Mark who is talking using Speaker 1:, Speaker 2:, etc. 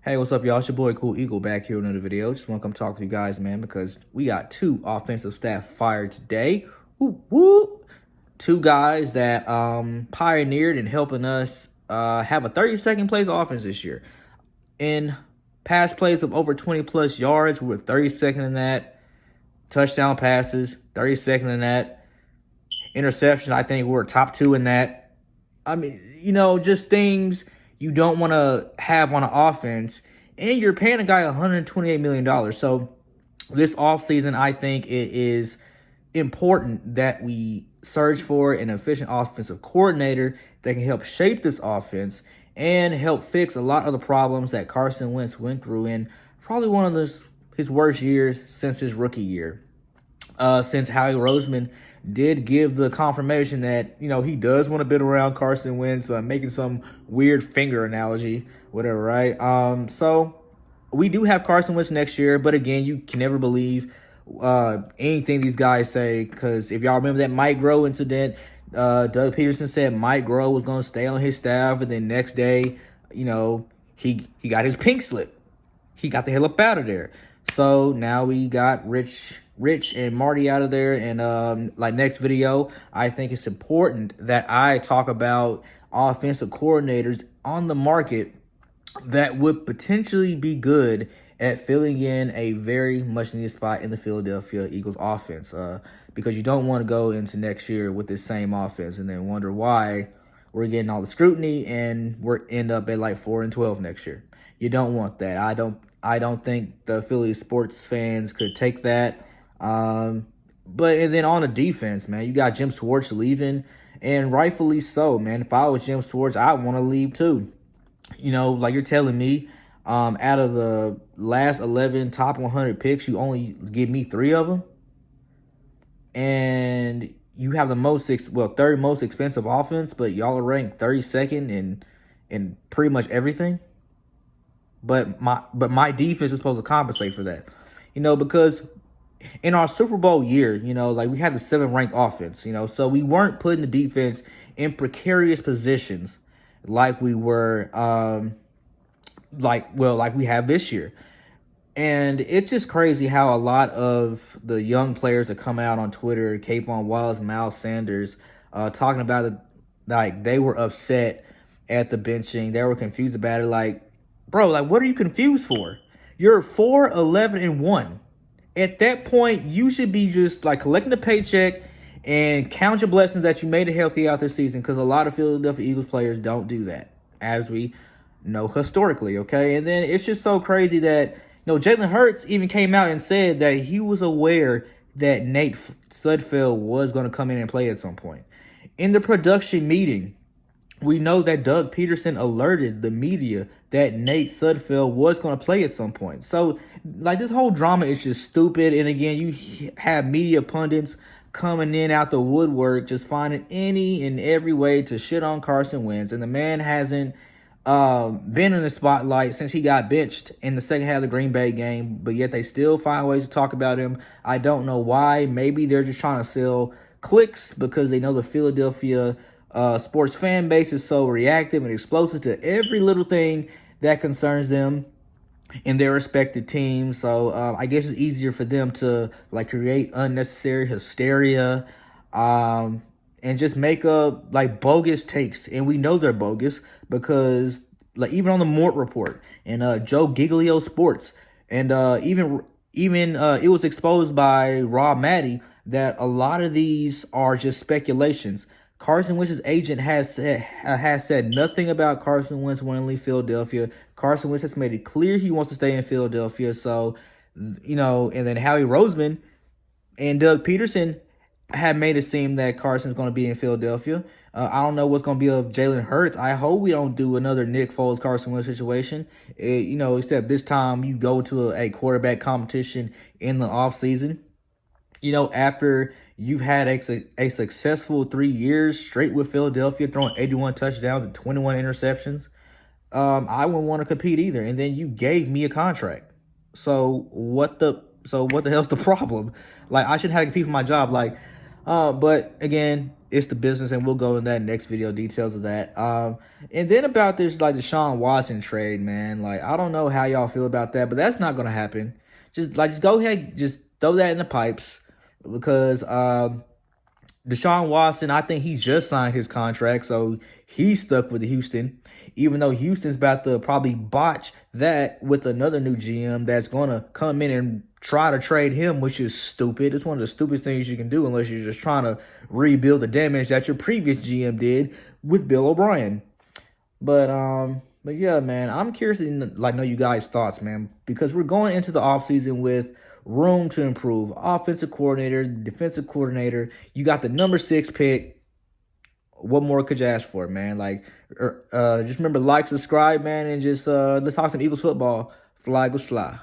Speaker 1: Hey, what's up, y'all? It's your boy Cool Eagle back here with another video. Just want to come talk with you guys, man, because we got two offensive staff fired today. Woo, woo. Two guys that pioneered in helping us have a 30-second place offense this year. In pass plays of over 20-plus yards, we were 32nd in that. Touchdown passes, 32nd in that. Interceptions, I think we were top 2 in that. I mean, just things you don't want to have on an offense, and you're paying a guy $128 million. So this offseason, I think it is important that we search for an efficient offensive coordinator that can help shape this offense and help fix a lot of the problems that Carson Wentz went through in probably one of his worst years since his rookie year. Since Howie Roseman did give the confirmation that, he does want to build around Carson Wentz, making some weird finger analogy, whatever, right? So we do have Carson Wentz next year, but again, you can never believe anything these guys say, because if y'all remember that Mike Groh incident, Doug Peterson said Mike Groh was going to stay on his staff, and then next day, he got his pink slip. He got the hell up out of there. So now we got Rich and Marty out of there. And next video, I think it's important that I talk about offensive coordinators on the market that would potentially be good at filling in a very much needed spot in the Philadelphia Eagles offense. Because you don't want to go into next year with this same offense and then wonder why we're getting all the scrutiny and we're end up at like 4-12 next year. You don't want that. I don't think the Philly sports fans could take that. And then on the defense, man, you got Jim Schwartz leaving, and rightfully so, man. If I was Jim Schwartz, I'd want to leave too. Like you're telling me, out of the last 11 top 100 picks, you only give me 3 of them, and you have the third most expensive offense, but y'all are ranked 32nd in pretty much everything. But my defense is supposed to compensate for that, because in our Super Bowl year, we had the 7th ranked offense, so we weren't putting the defense in precarious positions like we were, like we have this year. And it's just crazy how a lot of the young players that come out on Twitter, Kayvon Wallace, Miles Sanders, talking about it, like they were upset at the benching. They were confused about it. Like, bro, what are you confused for? You're 4-11-1. At that point, you should be just collecting the paycheck and count your blessings that you made it healthy out this season, because a lot of Philadelphia Eagles players don't do that, as we know historically, okay? And then it's just so crazy that, Jalen Hurts even came out and said that he was aware that Nate Sudfeld was going to come in and play at some point. In the production meeting, we know that Doug Peterson alerted the media that Nate Sudfeld was going to play at some point. So, this whole drama is just stupid. And again, you have media pundits coming in out the woodwork, just finding any and every way to shit on Carson Wentz. And the man hasn't been in the spotlight since he got benched in the second half of the Green Bay game, but yet they still find ways to talk about him. I don't know why. Maybe they're just trying to sell clicks because they know the Philadelphia sports fan base is so reactive and explosive to every little thing that concerns them in their respective teams. So I guess it's easier for them to create unnecessary hysteria and just make up bogus takes. And we know they're bogus because even on the Mort Report and Joe Giglio Sports, and even it was exposed by Rob Matty that a lot of these are just speculations. Carson Wentz's agent has said nothing about Carson Wentz wanting to leave Philadelphia. Carson Wentz has made it clear he wants to stay in Philadelphia. So, and then Howie Roseman and Doug Peterson have made it seem that Carson's going to be in Philadelphia. I don't know what's going to be of Jalen Hurts. I hope we don't do another Nick Foles, Carson Wentz situation. Except this time you go to a quarterback competition in the offseason. After you've had a successful 3 years straight with Philadelphia, throwing 81 touchdowns and 21 interceptions, I wouldn't want to compete either. And then you gave me a contract. So what the hell's the problem? I should have to compete for my job. But again, it's the business, and we'll go in that next video, details of that. And then about this, like, the Deshaun Watson trade, man. Like, I don't know how y'all feel about that, but that's not gonna happen. Just go ahead, just throw that in the pipes, because Deshaun Watson, I think he just signed his contract, so he's stuck with Houston, even though Houston's about to probably botch that with another new GM that's going to come in and try to trade him, which is stupid. It's one of the stupidest things you can do unless you're just trying to rebuild the damage that your previous GM did with Bill O'Brien. But yeah, man, I'm curious to know you guys' thoughts, man, because we're going into the offseason with room to improve. Offensive coordinator, defensive coordinator. You got the number 6 pick. What more could you ask for, man? Like, just remember, like, subscribe, man, and just let's talk some Eagles football. Fly, Eagles, fly.